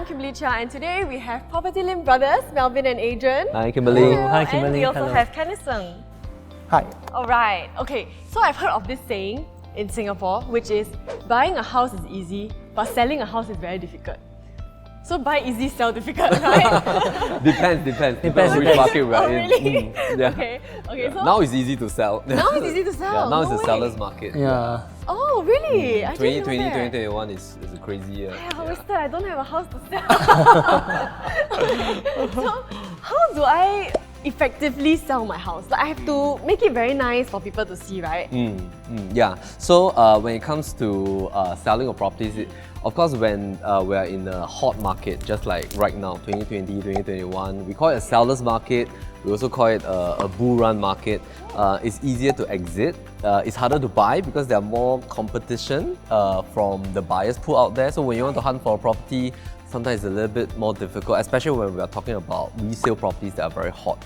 Kimberly Chia, and today we have PropertyLimBrothers, Melvin and Adrian. Hi, Kimberly. Hello. Hi, Kimberly. And we also Hello. have Cannis Seng. Hi. Alright, okay, so I've heard of this saying in Singapore, which is buying a house is easy, but selling a house is very difficult. So buy easy, sell difficult, right? Depends which market we're Oh, in. really? Yeah. Okay, Yeah. so now it's easy to sell. now it's easy to sell. Yeah, now it's No a way. seller's market. Yeah. Oh, really? I didn't 2020, know that. 2021 is a crazy year. I wasted, I don't have a house to sell. So, how do I effectively sell my house? Like, I have to make it very nice for people to see, right? Yeah. So when it comes to selling of properties, of course, when we are in a hot market, just like right now, 2020, 2021, we call it a seller's market. We also call it a bull run market. It's easier to exit. It's harder to buy because there are more competition from the buyers pool out there. So when you want to hunt for a property, sometimes it's a little bit more difficult, especially when we are talking about resale properties that are very hot.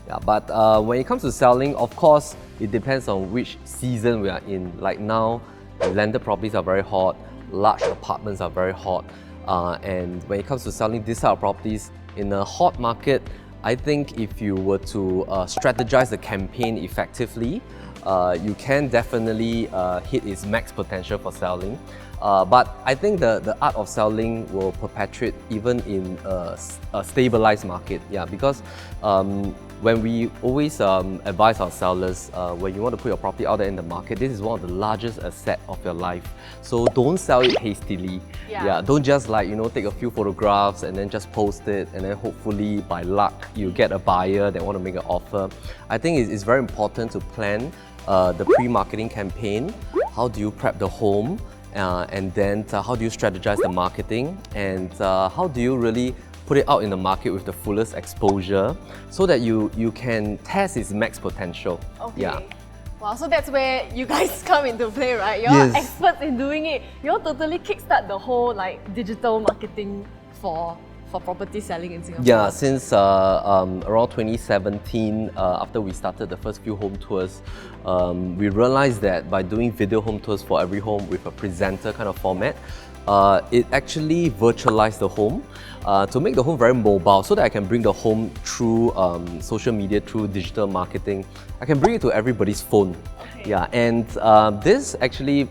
Yeah, but when it comes to selling, of course, it depends on which season we are in. Like now, landed properties are very hot, large apartments are very hot, and when it comes to selling this type of properties in a hot market, I think if you were to strategize the campaign effectively, you can definitely hit its max potential for selling. But I think the art of selling will perpetuate even in a stabilized market. Yeah, because when we always advise our sellers, when you want to put your property out there in the market, this is one of the largest assets of your life. So don't sell it hastily. Yeah, don't just take a few photographs and then just post it, and then hopefully by luck you get a buyer that want to make an offer. I think it's very important to plan the pre-marketing campaign. How do you prep the home? And then how do you strategize the marketing, and how do you really put it out in the market with the fullest exposure so that you can test its max potential. Okay. Yeah. Wow, so that's where you guys come into play, right? You're Yes. experts in doing it. You're totally kickstart the whole digital marketing for property selling in Singapore. Yeah, since around 2017, after we started the first few home tours, we realized that by doing video home tours for every home with a presenter kind of format, it actually virtualized the home to make the home very mobile, so that I can bring the home through social media, through digital marketing. I can bring it to everybody's phone. Okay. Yeah, and this actually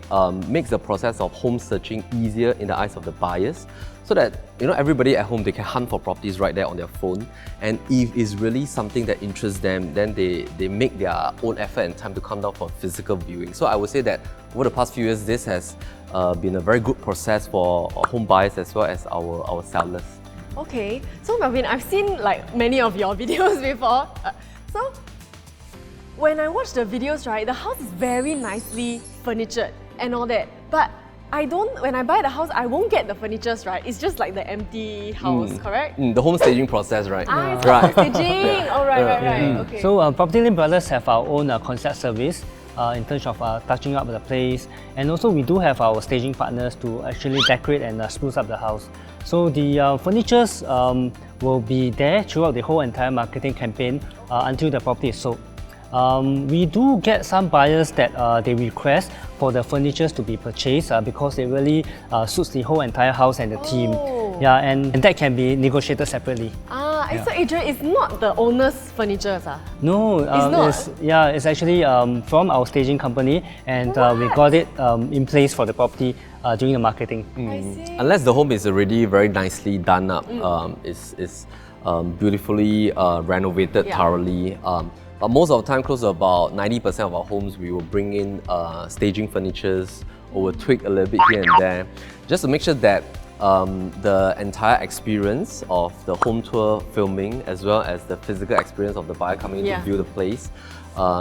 makes the process of home searching easier in the eyes of the buyers, so that everybody at home, they can hunt for properties right there on their phone. And if it's really something that interests them, then they make their own effort and time to come down for physical viewing. So I would say that over the past few years, this has been a very good process for home buyers as well as our sellers. Okay, so Melvin, I've seen many of your videos before. So when I watch the videos, right, the house is very nicely furnitured and all that. But when I buy the house, I won't get the furnitures, right? It's just like the empty house, correct? The home staging process, right? It's right. Staging. Oh, right. Okay. So PropertyLimBrothers have our own concept service in terms of touching up the place, and also we do have our staging partners to actually decorate and spruce up the house. So the furnitures will be there throughout the whole entire marketing campaign until the property is sold. We do get some buyers that they request for the furnitures to be purchased because it really suits the whole entire house and the theme. Yeah, and that can be negotiated separately. So Adrian, it's not the owner's furniture, No, it's not. it's actually from our staging company, and we got it in place for the property during the marketing. I see. Unless the home is already very nicely done up, it's beautifully renovated thoroughly. But most of the time, close to about 90% of our homes, we will bring in staging furnitures, or we'll tweak a little bit here and there, just to make sure that the entire experience of the home tour filming, as well as the physical experience of the buyer coming in to view the place,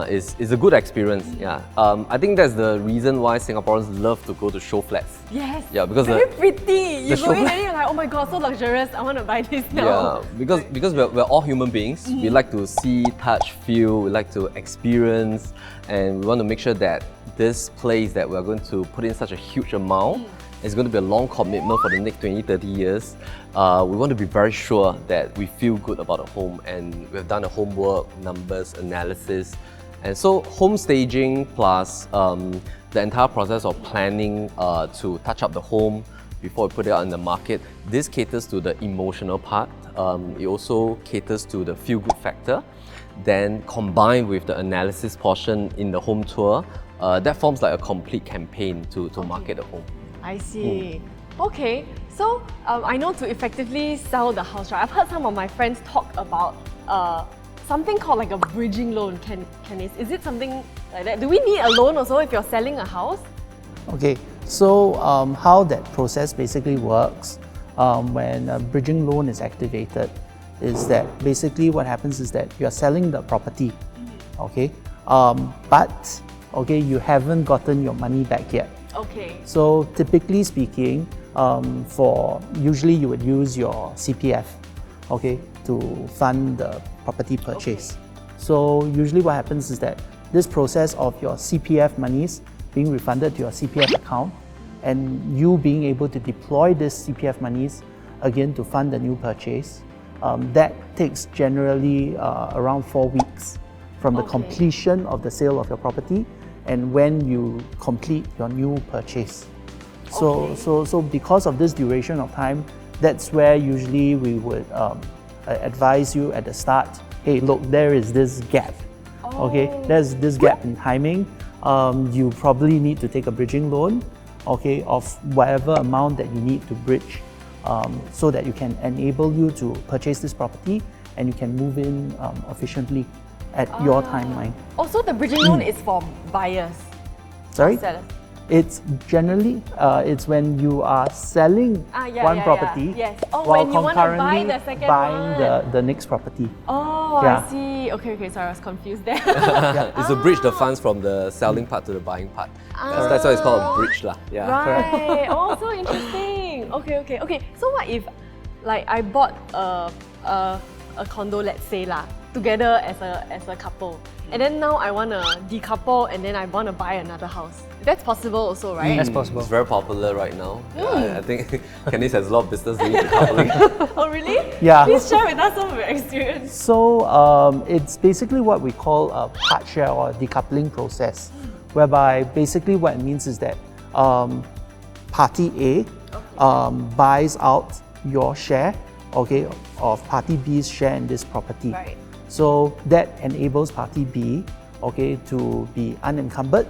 is a good experience. Yeah, I think that's the reason why Singaporeans love to go to show flats. Yes. Yeah, because very pretty. You the go in and you're like, oh my god, so luxurious. I want to buy this now. Yeah, because we're all human beings. We like to see, touch, feel. We like to experience, and we want to make sure that this place that we're going to put in such a huge amount is going to be a long commitment for the next 20-30 years. We want to be very sure that we feel good about the home, and we've done the homework, numbers, analysis. And so home staging plus the entire process of planning to touch up the home, before we put it out in the market. This caters to the emotional part. It also caters to the feel-good factor. Then combined with the analysis portion in the home tour, that forms like a complete campaign to market the home. I see. Okay, so I know to effectively sell the house, right? I've heard some of my friends talk about something called like a bridging loan. Cannis, is it something like that? Do we need a loan also if you're selling a house? Okay, so how that process basically works when a bridging loan is activated is that basically what happens is that you're selling the property, okay, but okay, you haven't gotten your money back yet. Okay. So typically speaking, usually you would use your CPF, okay, to fund the property purchase. Okay. So usually what happens is that this process of your CPF monies being refunded to your CPF account and you being able to deploy this CPF monies again to fund the new purchase, that takes generally around 4 weeks from the completion of the sale of your property and when you complete your new purchase. So because of this duration of time, that's where usually we would advise you at the start, hey, look, there is this gap. Okay, there's this gap in timing. You probably need to take a bridging loan, okay, of whatever amount that you need to bridge, so that you can enable you to purchase this property and you can move in efficiently at your timeline. Also, the bridging loan is for buyers. Sorry? Sellers. It's generally, it's when you are selling one property Oh, while when you want to buy concurrently the second buying one. the next property. Oh, Yeah. I see. Okay, sorry, I was confused there. It's to bridge the funds from the selling part to the buying part. That's why it's called a bridge lah. Yeah. Right. Oh, so interesting. Okay. So what if, like, I bought a condo, let's say lah, together as a couple, and then now I want to decouple and then I want to buy another house. That's possible also, right? That's possible. It's very popular right now. I think Cannis has a lot of business doing decoupling. Oh, really? Yeah. Please share with us some of your experience. So it's basically what we call a part share or decoupling process, whereby basically what it means is that party A buys out your share, okay, of party B's share in this property. Right. So that enables party B, okay, to be unencumbered,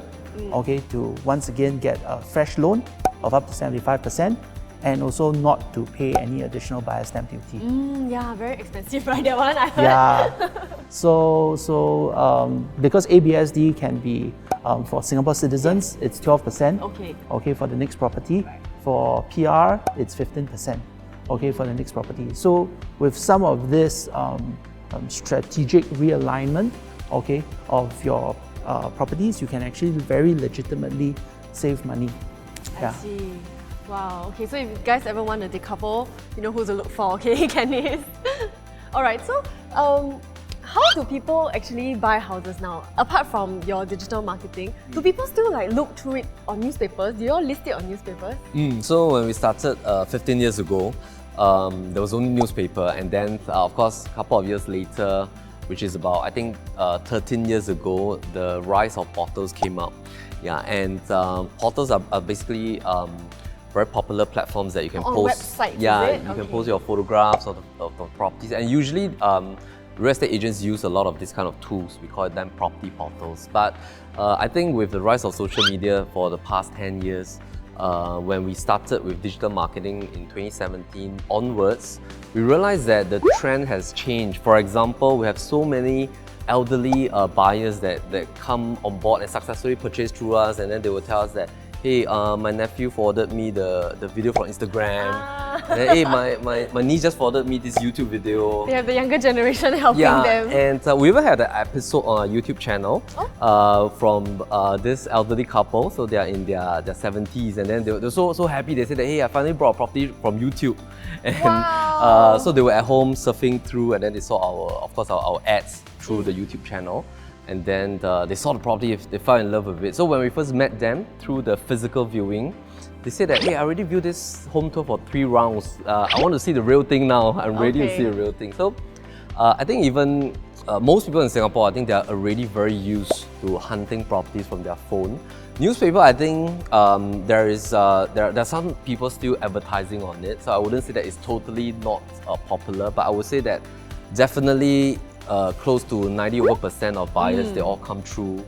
okay, to once again get a fresh loan of up to 75% and also not to pay any additional buyer stamp duty. Yeah, very expensive, right? That one I heard. Yeah. So because ABSD can be for Singapore citizens, it's 12%. Okay. Okay, for the next property. For PR, it's 15%. Okay, for the next property. So with some of this strategic realignment, okay, of your properties, you can actually very legitimately save money. I see. Wow. Okay, so if you guys ever want to decouple, you know who to look for, okay, Cannis. Alright, so how do people actually buy houses now? Apart from your digital marketing, do people still like look through it on newspapers? Do you all list it on newspapers? So when we started 15 years ago, there was only newspaper, and then of course a couple of years later, which is about I think 13 years ago, the rise of portals came up. Yeah, and portals are basically very popular platforms that you can On post. websites, yeah, is it? you can post your photographs of the properties, and usually real estate agents use a lot of these kind of tools. We call them property portals. But I think with the rise of social media for the past 10 years, when we started with digital marketing in 2017 onwards, we realized that the trend has changed. For example, we have so many elderly buyers that come on board and successfully purchase through us, and then they will tell us that, hey, my nephew forwarded me the video from Instagram. And then, hey, my niece just forwarded me this YouTube video. They have the younger generation helping them. And we even had an episode on our YouTube channel from this elderly couple. So they are in their 70s, and then they're so happy. They said that, hey, I finally bought a property from YouTube. And so they were at home surfing through, and then they saw our ads through the YouTube channel. And then they saw the property, they fell in love with it. So when we first met them through the physical viewing, they said that, hey, I already viewed this home tour for 3 rounds. I want to see the real thing now. I'm ready to see the real thing. So I think even most people in Singapore, I think they are already very used to hunting properties from their phone. Newspaper, I think there are some people still advertising on it, so I wouldn't say that it's totally not popular, but I would say that definitely close to 90% of buyers, they all come through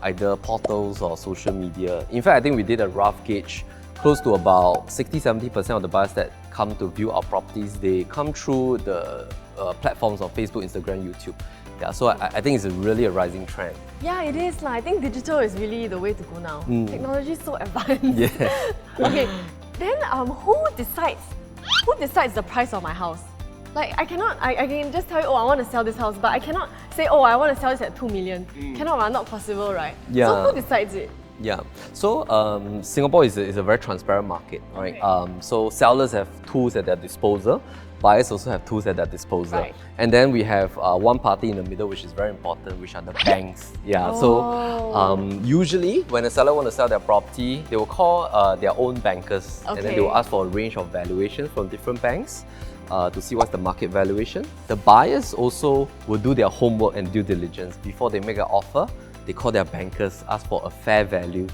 either portals or social media. In fact, I think we did a rough gauge. Close to about 60-70% of the buyers that come to view our properties, they come through the platforms of Facebook, Instagram, YouTube. Yeah, so I think it's really a rising trend. Yeah, it is. I think digital is really the way to go now. Technology is so advanced. Yeah. Okay, then who decides the price of my house? Like I can just tell you, oh, I want to sell this house, but I cannot say, oh, I want to sell this at 2 million. Cannot, not possible, right? Yeah. So who decides it? Yeah, so Singapore is a very transparent market, right? Okay. So sellers have tools at their disposal, buyers also have tools at their disposal. Right. And then we have one party in the middle, which is very important, which are the banks. Yeah, so usually when a seller wants to sell their property, they will call their own bankers, and then they will ask for a range of valuations from different banks to see what's the market valuation. The buyers also will do their homework and due diligence before they make an offer. They call their bankers, ask for a fair value.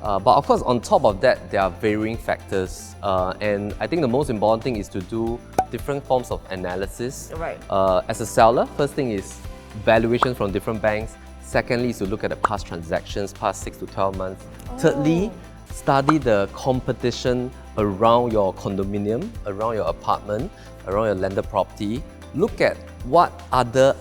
But of course, on top of that, there are varying factors. And I think the most important thing is to do different forms of analysis. Right. As a seller, first thing is valuation from different banks. Secondly is to look at the past transactions, past 6 to 12 months. Thirdly, study the competition around your condominium, around your apartment, around your landed property. Look at what other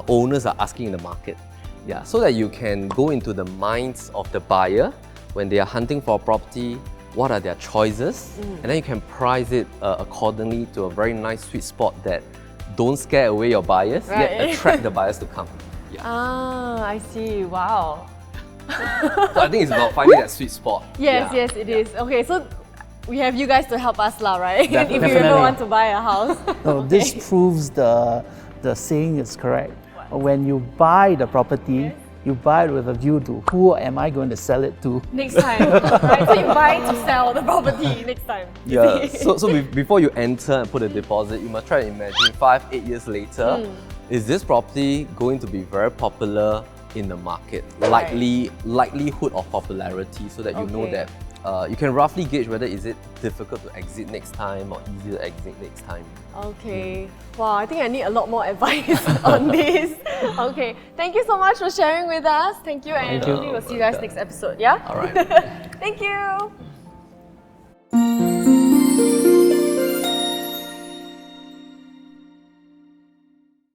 owners are asking in the market. Yeah, so that you can go into the minds of the buyer when they are hunting for a property, what are their choices, and then you can price it accordingly to a very nice sweet spot that don't scare away your buyers, yet attract the buyers to come. Yeah. Ah, I see. Wow. So I think it's about finding that sweet spot. Yes, it is. Okay, so we have you guys to help us lah, right? Definitely. If you ever want to buy a house. No, this proves the saying is correct. When you buy the property, you buy it with a view to who am I going to sell it to? Next time, right? So you buy to sell the property next time. Yeah. So before you enter and put a deposit, you must try to imagine 5-8 years later, is this property going to be very popular in the market? Likelihood of popularity, so that you know that you can roughly gauge whether is it difficult to exit next time or easy to exit next time. Okay. Wow, I think I need a lot more advice on this. Okay. Thank you so much for sharing with us. Thank you, and hopefully we'll see you guys next episode. Yeah? All right. Thank you.